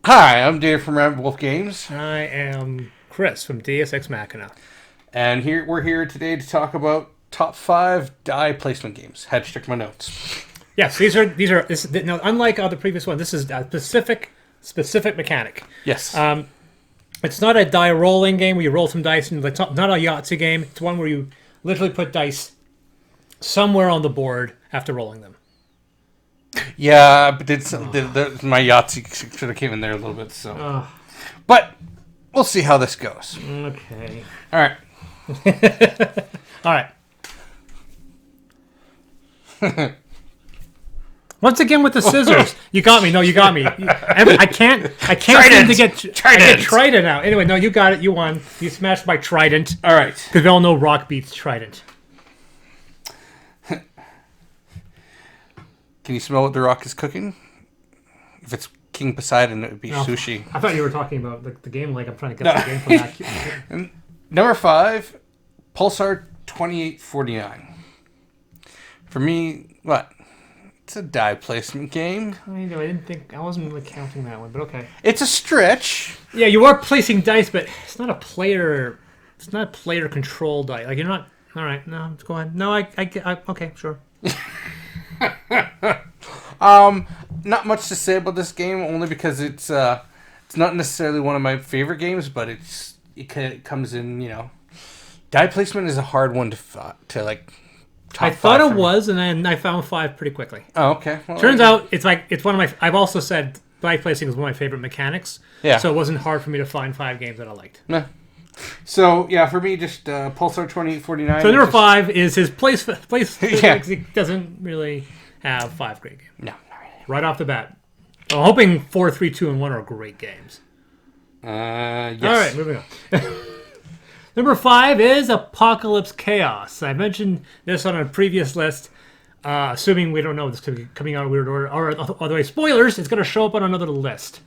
Hi, I'm Dave from Rabbit Wolf Games. I am Chris from Deus Ex Machina. And we're here today to talk about top 5 die placement games. Had to check my notes. Yes, now, unlike the previous one, this is a specific mechanic. Yes. It's not a die rolling game where you roll some dice, and it's not a Yahtzee game. It's one where you literally put dice somewhere on the board after rolling them. Yeah, but my Yahtzee should have came in there a little bit. So, but we'll see how this goes. Okay. All right. All right. Once again with the scissors. You got me. No, you got me. I can't seem to get trident out. Anyway, no, you got it. You won. You smashed my trident. All right. Because we all know rock beats trident. Can you smell what the rock is cooking? If it's King Poseidon, it would be sushi. I thought you were talking about the game. Like I'm trying to get the game from that. Number 5, Pulsar 2849. For me, what? It's a die placement game. I wasn't really counting that one, but okay. It's a stretch. Yeah, you are placing dice, but it's not a player. It's not a player control die. Like you're not. All right, no, go ahead. No, I okay, sure. Not much to say about this game, only because it's not necessarily one of my favorite games, but it comes in, die placement is a hard one to like. I thought it was, and then I found 5 pretty quickly. Oh, okay. Well, turns out it's one of my. I've also said die placing is one of my favorite mechanics. Yeah. So it wasn't hard for me to find 5 games that I liked. Nah. So yeah, for me, just Pulsar 2849. So number 5 is his place. Yeah. He doesn't really have 5 great games. No. Right off the bat. I'm hoping 4, 3, 2, and 1 are great games. Yes. All right, moving on. Number 5 is Apocalypse Chaos. I mentioned this on a previous list, assuming we don't know this could be coming out in weird order, or otherwise spoilers. It's going to show up on another list.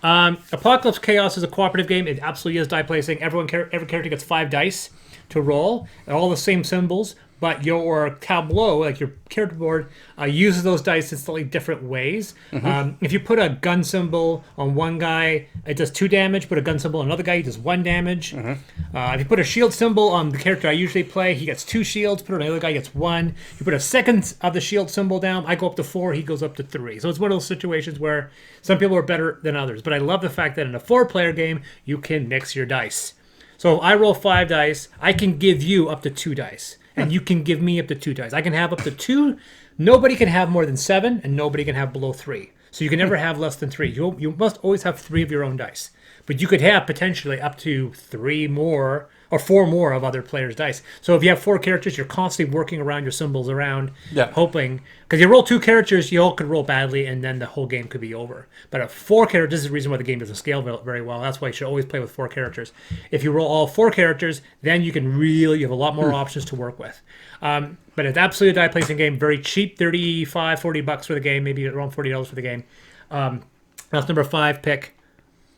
Apocalypse Chaos is a cooperative game. It absolutely is die placing. Every character gets 5 dice to roll, and all the same symbols, but your tableau, like your character board, uses those dice in slightly different ways. Mm-hmm. If you put a gun symbol on one guy, it does 2 damage. Put a gun symbol on another guy, it does 1 damage. Mm-hmm. If you put a shield symbol on the character I usually play, he gets 2 shields. Put it on another guy, he gets 1. You put a second of the shield symbol down, I go up to 4, he goes up to 3. So it's one of those situations where some people are better than others. But I love the fact that in a 4-player game, you can mix your dice. So if I roll 5 dice, I can give you up to 2 dice. And you can give me up to 2 dice. I can have up to 2. Nobody can have more than 7, and nobody can have below 3. So you can never have less than 3. You must always have 3 of your own dice. But you could have potentially up to 3 more or 4 more of other players' dice. So if you have 4 characters, you're constantly working around your symbols around, hoping. Because you roll 2 characters, you all could roll badly, and then the whole game could be over. But at 4 characters, this is the reason why the game doesn't scale very well. That's why you should always play with 4 characters. If you roll all 4 characters, then you have a lot more options to work with. But it's absolutely a die placing game, very cheap, $35-$40 for the game, maybe around $40 for the game. That's number 5 pick,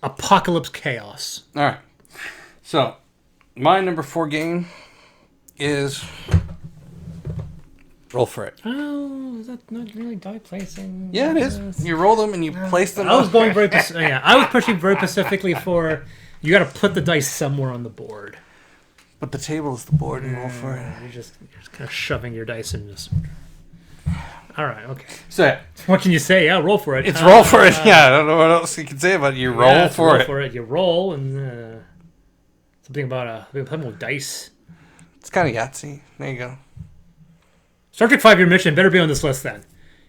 Apocalypse Chaos. All right. So my number 4 game is Roll for It. Oh, is that not really die placing? Yeah, it is. You roll them and you place them. I was going I was pushing very specifically for you got to put the dice somewhere on the board. But the table is the board and roll for it. You're just kind of shoving your dice in this. All right, okay. So what can you say? Yeah, roll for it. It's roll for it. Yeah, I don't know what else you can say about it. You roll for it. For it. You roll and something about dice. It's kind of Yahtzee. There you go. Star Trek 5-Year Mission better be on this list then.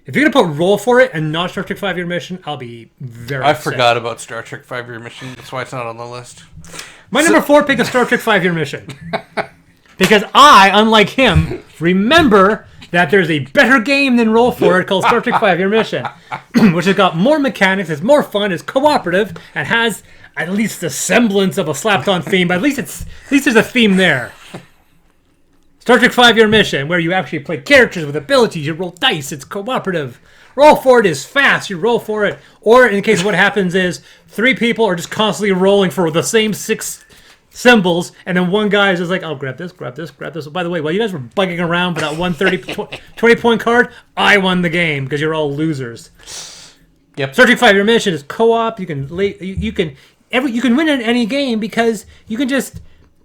If you're going to put roll for it and not Star Trek 5-Year Mission, I'll be very upset. Forgot about Star Trek 5-Year Mission. That's why it's not on the list. My number 4 pick is Star Trek 5-Year Mission. Because I, unlike him, remember that there's a better game than Roll For It called Star Trek 5-Year Mission, which has got more mechanics, is more fun, is cooperative, and has at least a semblance of a slapped-on theme. But at least there's a theme there. Star Trek 5-Year Mission, where you actually play characters with abilities, you roll dice, it's cooperative. Roll for it is fast, you roll for it. Or in case what happens is 3 people are just constantly rolling for the same 6 symbols, and then one guy is just like, "Oh, grab this, grab this, grab this." By the way, while you guys were bugging around for that 20-point card, I won the game because you're all losers. Yep. Searching 5-year mission is co-op. You can win in any game because you can just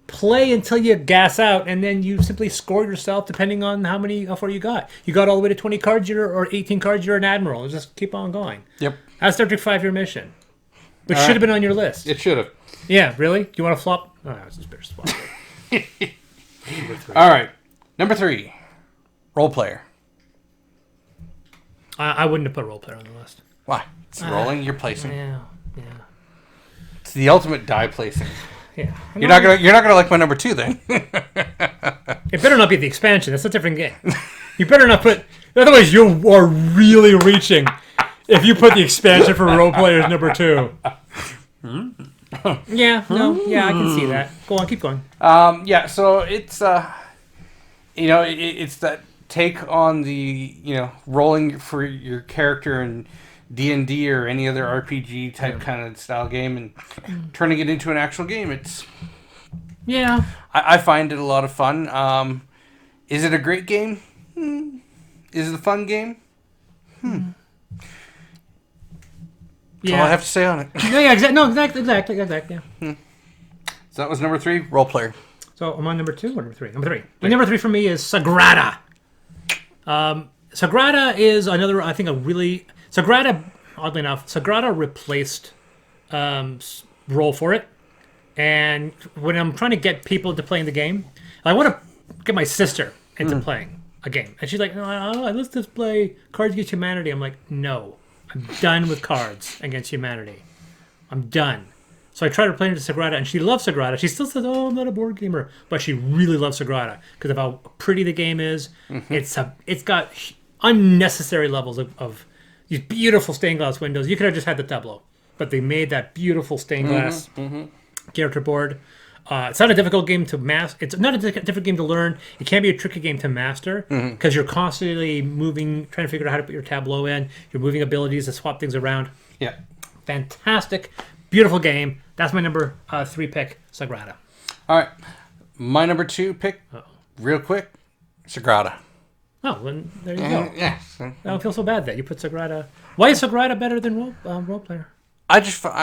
play until you gas out, and then you simply score yourself depending on how far you got. You got all the way to 20 cards, or 18 cards, you're an admiral. And just keep on going. Yep. That's Star Trek 5-year mission, which should have been on your list. It should have. Yeah, really? Do you want to flop? Oh, no, it's just better swap. All right. Number 3. Role player. I wouldn't have put role player on the list. Why? It's rolling, you're placing. Yeah. It's the ultimate die placing. Yeah. You're not gonna like my number 2 then. It better not be the expansion. That's a different game. You better not put... Otherwise, you are really reaching if you put the expansion for role players number 2. Yeah, I can see that. Go on, keep going. Yeah, so it's it's that take on the rolling for your character in D&D or any other RPG type kind of style game and turning it into an actual game. I find it a lot of fun. Is it a great game? Is it a fun game? That's all I have to say on it. Exactly. Yeah. So that was number 3, role player. So I'm on number 2 or number 3? Number 3. And number 3 for me is Sagrada. Sagrada is another, I think, Sagrada, oddly enough, Sagrada replaced Roll for it. And when I'm trying to get people into playing the game, I want to get my sister into playing a game. And she's like, no, let's just play Cards Against Humanity. I'm like, no. I'm done with Cards Against Humanity. I'm done. So I tried to play into Sagrada, and she loves Sagrada. She still says, "Oh, I'm not a board gamer," but she really loves Sagrada because of how pretty the game is. It's got unnecessary levels of these beautiful stained glass windows. You could have just had the tableau, but they made that beautiful stained glass character board. It's not a difficult game to master. It's not a difficult game to learn. It can be a tricky game to master because you're constantly moving, trying to figure out how to put your tableau in. You're moving abilities to swap things around. Yeah. Fantastic. Beautiful game. That's my number 3 pick, Sagrada. All right. My number 2 pick, real quick, Sagrada. Oh, well, there you go. Yeah. I don't feel so bad that you put Sagrada. Why is Sagrada better than role player? I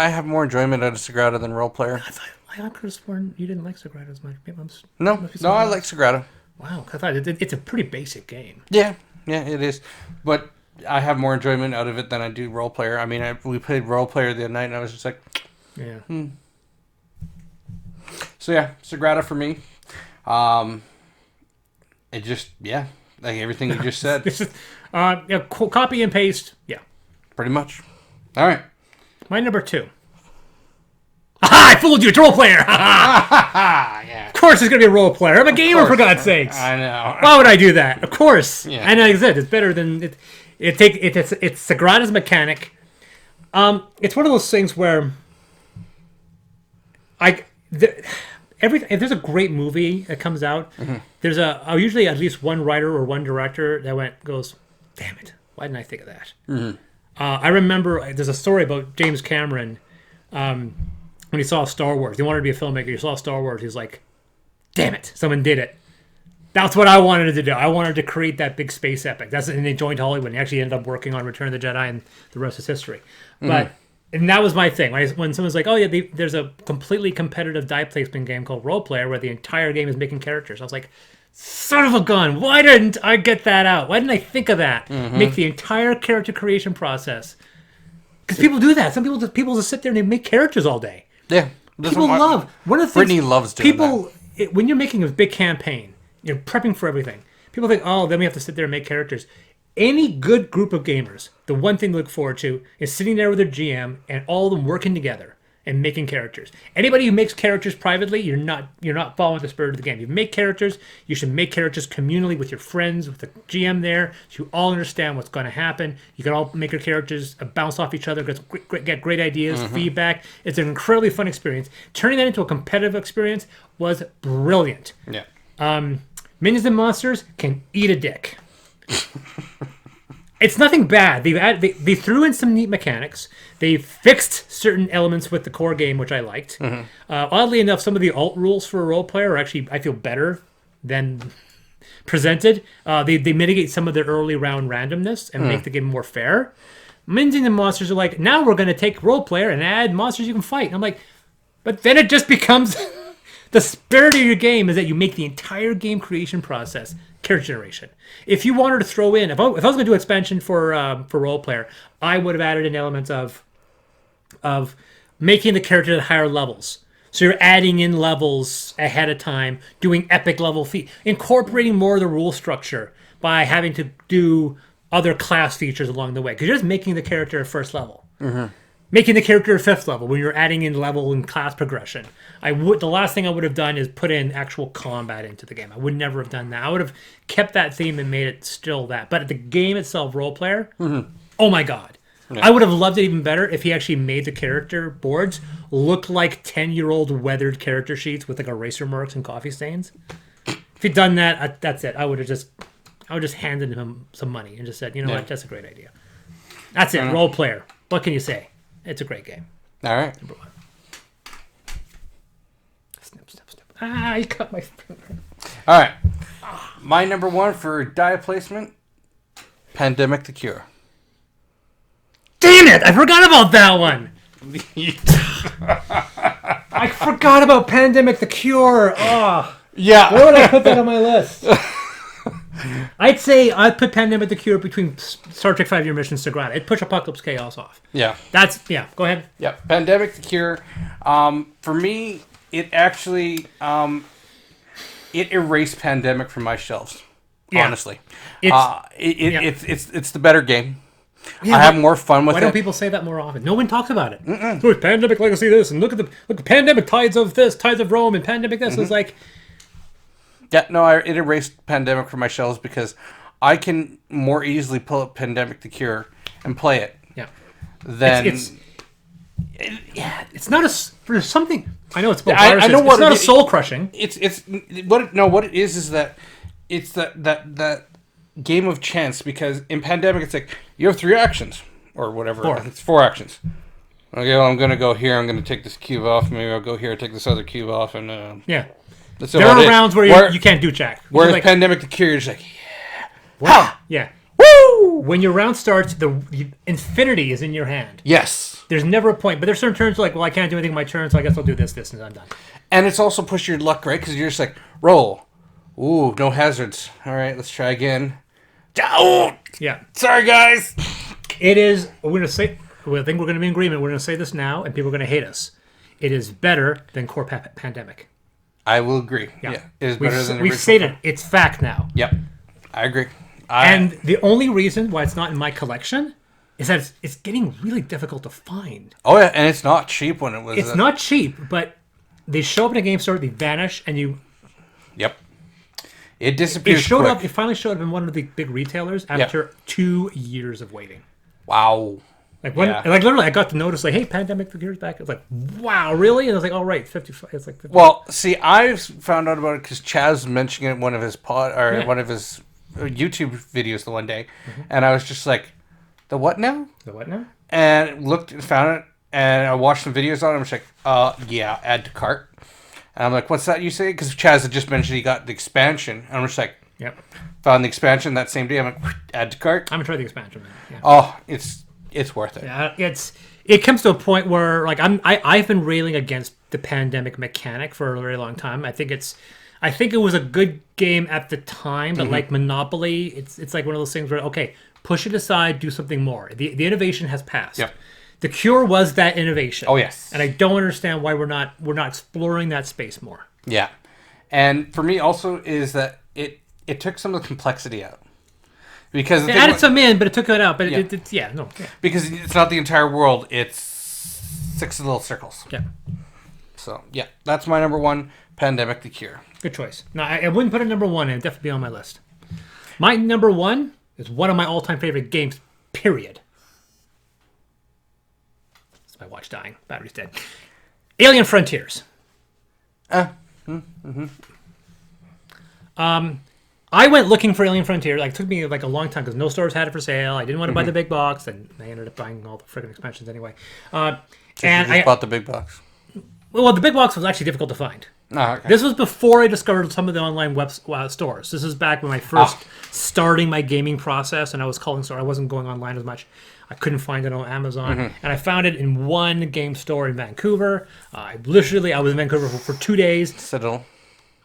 have more enjoyment out of Sagrada than role player. I could have sworn you didn't like Sagrada as much. No, I like Sagrada. Wow, I thought it's a pretty basic game. Yeah, it is. But I have more enjoyment out of it than I do role player. I mean, we played role player the other night, and I was just like, yeah. So yeah, Sagrada for me. It just like everything you just said. Copy and paste. Yeah, pretty much. All right. My number 2. I fooled you. It's a role player. Yeah. Of course, it's gonna be a role player. I'm a gamer, for God's sakes. I know. Why would I do that? Of course. Yeah. And like I said, it's better than it. It's Sagrada's mechanic. It's one of those things where if there's a great movie that comes out, there's usually at least one writer or one director that goes, damn it, why didn't I think of that? I remember there's a story about James Cameron when he saw Star Wars. He wanted to be a filmmaker. He saw Star Wars. He's like, damn it, someone did it. That's what I wanted to do. I wanted to create that big space epic. And they joined Hollywood and actually ended up working on Return of the Jedi, and the rest is history. And that was my thing. When someone's like, oh yeah, there's a completely competitive die placement game called Role Player where the entire game is making characters. I was like, son of a gun, why didn't I get that out? Why didn't I think of that? Make the entire character creation process. Because people do that. Some people just sit there and they make characters all day. Yeah. People love. One of the things Brittany loves doing that. When you're making a big campaign, you're prepping for everything. People think, oh, then we have to sit there and make characters. Any good group of gamers, the one thing to look forward to is sitting there with their GM and all of them working together and making characters. Anybody who makes characters privately, you're not following the spirit of the game. You make characters, you should make characters communally with your friends, with the GM there, so you all understand what's going to happen. You can all make your characters bounce off each other, get great ideas, feedback. It's an incredibly fun experience. Turning that into a competitive experience was brilliant. Yeah. Minions and monsters can eat a dick. It's nothing bad. They threw in some neat mechanics. They fixed certain elements with the core game, which I liked. Oddly enough, some of the alt rules for a role player are actually, I feel, better than presented. They mitigate some of the early round randomness and make the game more fair. Minions and monsters are like, now we're going to take role player and add monsters you can fight. And I'm like, but then it just becomes the spirit of your game is that you make the entire game creation process character generation. If you wanted to throw in, if I was going to do expansion for role player, I would have added an element of making the character at higher levels. So you're adding in levels ahead of time, doing epic level feat, incorporating more of the rule structure by having to do other class features along the way. Because you're just making the character at first level. Making the character at fifth level when you're adding in level and class progression. The last thing I would have done is put in actual combat into the game. I would never have done that. I would have kept that theme and made it still that. But the game itself, role player, oh my god. Yeah. I would have loved it even better if he actually made the character boards look like 10-year-old weathered character sheets with like eraser marks and coffee stains. If he'd done that, that's it. I would have just handed him some money and just said, you know what, that's a great idea. That's it, role player. What can you say? It's a great game. All right. Number 1. Snip, snip, snip. Ah, you cut my finger. All right. My number 1 for die placement, Pandemic the Cure. Damn it! I forgot about that one. I forgot about Pandemic the Cure. Oh. Yeah. Where would I put that on my list? I'd say I'd put Pandemic the Cure between Star Trek 5-Year Mission Sagrada. It'd push Apocalypse Chaos off. Yeah. Go ahead. Yeah. Pandemic the Cure. For me, it actually it erased Pandemic from my shelves. Yeah. Honestly. It's the better game. Yeah, I have more fun with it. Why don't people say that more often? No one talks about it. So it's Pandemic Legacy this, and look at the Pandemic Tides of this, Tides of Rome, and Pandemic this. It's like... Yeah, no, it erased Pandemic from my shelves because I can more easily pull up Pandemic the Cure and play it. Yeah. It's not there's something... I know it's about viruses. I know it's not a soul crushing. What it is that it's that game of chance, because in Pandemic it's like you have 3 actions or whatever. 4. It's 4 actions. Okay, well, I'm gonna go here. I'm gonna take this cube off. Maybe I'll go here, take this other cube off, and yeah. There are rounds where you can't do jack. Whereas like, Pandemic the Cure, you're just like, yeah, wow, yeah, woo! When your round starts, the infinity is in your hand. Yes. There's never a point, but there's certain turns like, well, I can't do anything in my turn, so I guess I'll do this, and I'm done. And it's also pushed your luck, right? Because you're just like, roll. Ooh, no hazards. All right, let's try again. Oh, yeah. Sorry, guys. It is. We're gonna say. I think we're gonna be in agreement. We're gonna say this now, and people are gonna hate us. It is better than core Pandemic. I will agree. Yeah, it is better than. We've stated it's fact now. Yep, I agree. And the only reason why it's not in my collection is that it's getting really difficult to find. Oh yeah, and it's not cheap when it was. It's not cheap, but they show up in a game store, they vanish, and you. Yep. It disappears. It finally showed up in one of the big retailers after 2 years of waiting. Wow. Like literally, I got the notice like, "Hey, Pandemic the Cure's back." It's like, "Wow, really?" And I was like, "Oh, right, 55." It's like, 55. Well, see, I found out about it because Chaz mentioned it in one of his one of his YouTube videos the one day, and I was just like, "The what now?" The what now? And looked and found it, and I watched some videos on it. I'm just like, yeah, add to cart. And I'm like, what's that you say? Because Chaz had just mentioned he got the expansion. And I'm just like, yep. Found the expansion that same day. I'm like, add to cart. I'm gonna try the expansion, man. Yeah. Oh, it's worth it. Yeah, it comes to a point where like I've been railing against the Pandemic mechanic for a very long time. I think it was a good game at the time, but like Monopoly, it's like one of those things where okay, push it aside, do something more. The innovation has passed. Yep. The Cure was that innovation. Oh yes. And I don't understand why we're not exploring that space more. Yeah. And for me also is that it took some of the complexity out. Because it added some in, but it took it out. But yeah. Because it's not the entire world, it's 6 little circles. Yeah. So yeah, that's my number 1, Pandemic the Cure. Good choice. No, I wouldn't put it number 1, and it'd definitely be on my list. My number 1 is one of my all-time favorite games, period. My watch dying. Battery's dead. Alien Frontiers. I went looking for Alien Frontier. Like, it took me like a long time because no stores had it for sale. I didn't want to buy the big box, and I ended up buying all the freaking expansions anyway. So and you just bought the big box. Well, the big box was actually difficult to find. Oh, okay. This was before I discovered some of the online web stores. This is back when I first starting my gaming process, and I was calling store. I wasn't going online as much. I couldn't find it on Amazon, and I found it in one game store in Vancouver. I was in Vancouver for 2 days. Citadel.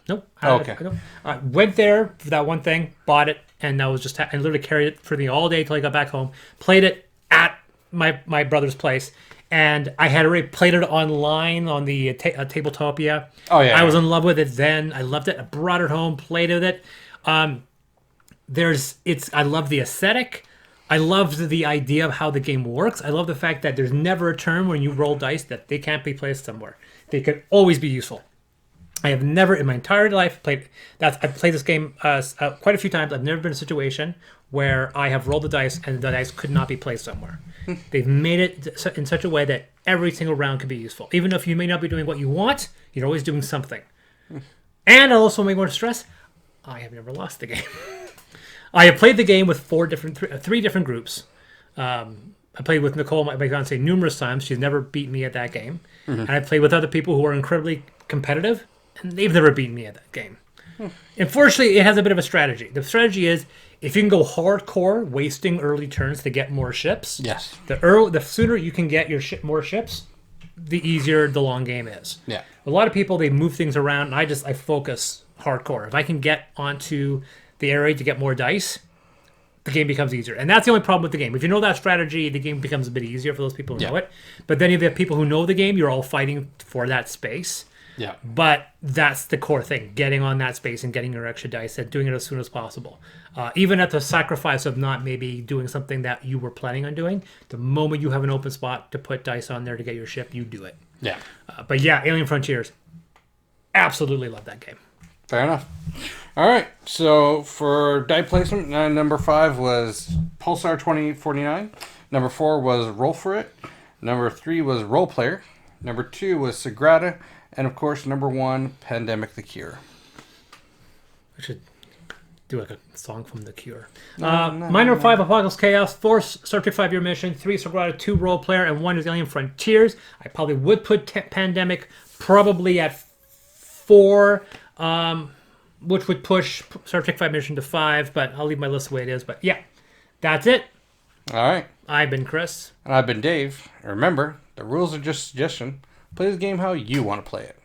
Nope. Okay. I went there for that one thing, bought it, and I was just I literally carried it for me all day till I got back home. Played it at my brother's place, and I had already played it online on the Tabletopia. Oh yeah. I was in love with it then. I loved it. I brought it home, played with it. I love the aesthetic. I loved the idea of how the game works. I love the fact that there's never a turn when you roll dice that they can't be placed somewhere. They could always be useful. I have never in my entire life played that. I've played this game quite a few times. I've never been in a situation where I have rolled the dice and the dice could not be placed somewhere. They've made it in such a way that every single round can be useful. Even if you may not be doing what you want, you're always doing something. And I also may want to stress, I have never lost the game. I have played the game with three different groups. I played with Nicole, my fiancée, numerous times. She's never beat me at that game. And I played with other people who are incredibly competitive, and they've never beaten me at that game. Unfortunately, it has a bit of a strategy. The strategy is, if you can go hardcore, wasting early turns to get more ships, yes, the sooner you can get your more ships, the easier the long game is. Yeah. A lot of people, they move things around, and I focus hardcore. If I can get onto the area to get more dice, the game becomes easier. And that's the only problem with the game. If you know that strategy, the game becomes a bit easier for those people who know it. But then if you have people who know the game, you're all fighting for that space. Yeah. But that's the core thing, getting on that space and getting your extra dice and doing it as soon as possible. Even at the sacrifice of not maybe doing something that you were planning on doing, the moment you have an open spot to put dice on there to get your ship, you do it. Yeah. But yeah, Alien Frontiers, absolutely love that game. Fair enough. All right. So for die placement, number 5 was Pulsar 2049. Number 4 was Roll For It. Number 3 was Role Player. Number 2 was Sagrada. And of course, number 1, Pandemic: The Cure. I should do like a song from The Cure. Number 5, Apocalypse Chaos. 4, Star Trek 5-Year Mission. 3, Sagrada. 2, Role Player. And 1 is Alien Frontiers. I probably would put Pandemic probably at 4. Which would push Star Trek 5 Mission to 5, but I'll leave my list the way it is. But yeah, that's it. All right. I've been Chris. And I've been Dave. And remember, the rules are just a suggestion. Play the game how you want to play it.